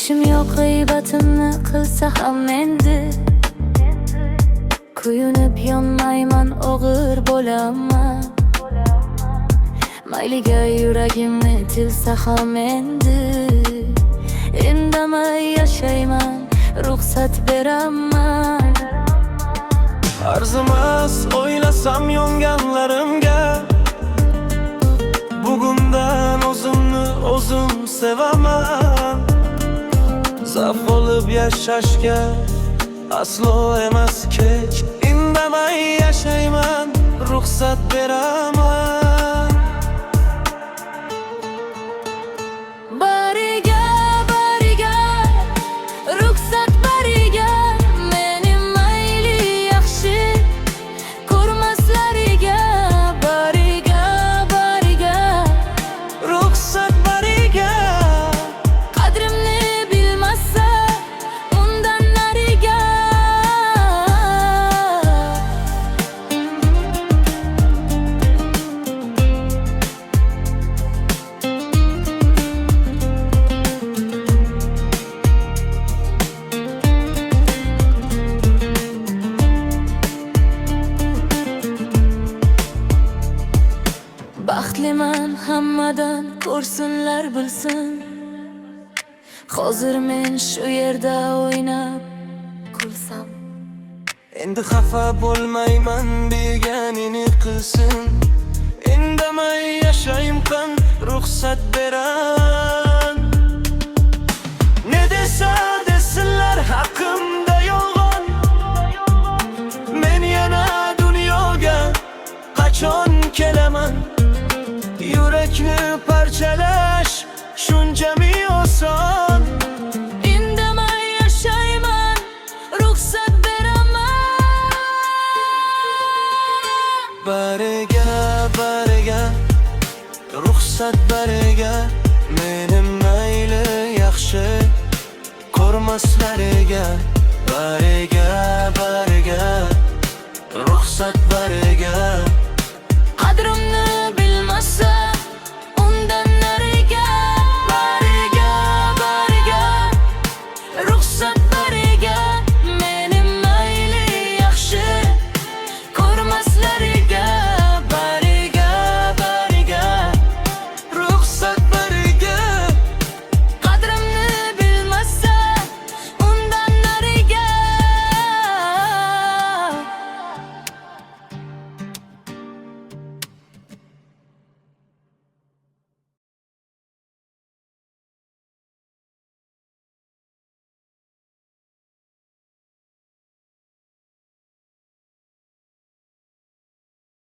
ishim yo'q g'iybatimni qilsa ham endi kuyunib yonmayman, og'ir bo'laman. Mayliga yuragimni tilsa ham endi indamay yashayman, ruxsat beraman. Arzimas o'ylasam yonganlarimga, bugundan o'zimni o'zim sevaman. Zavq olib yashashga aslo emas kech, indamay yashayman, ruxsat beraman. Bariga, bariga, ruxsat bariga, meni mayli yaxshi ko'rmaslariga. Bariga, bariga, Ruxsat bariga, qadrimni bilmasa undan nariga. Baxtliman hammadan ko'rsinlar, bilsin. Hozir men shu yerda o'ynab kulsam. endi xafa bo'lmayman, deganini qilsin. Indamay yashayman, ruxsat beran. Ne desa desinlar haqqimda yolg'on, men yana dunyoga qachon kelaman? Yurakni parchalash shunchami oson? Indamay yashayman, ruxsat beraman. Bariga, bariga, ruxsat bariga, meni mayli yaxshi ko'rmaslariga. Bariga, bariga, ruxsat bariga, Qadrimni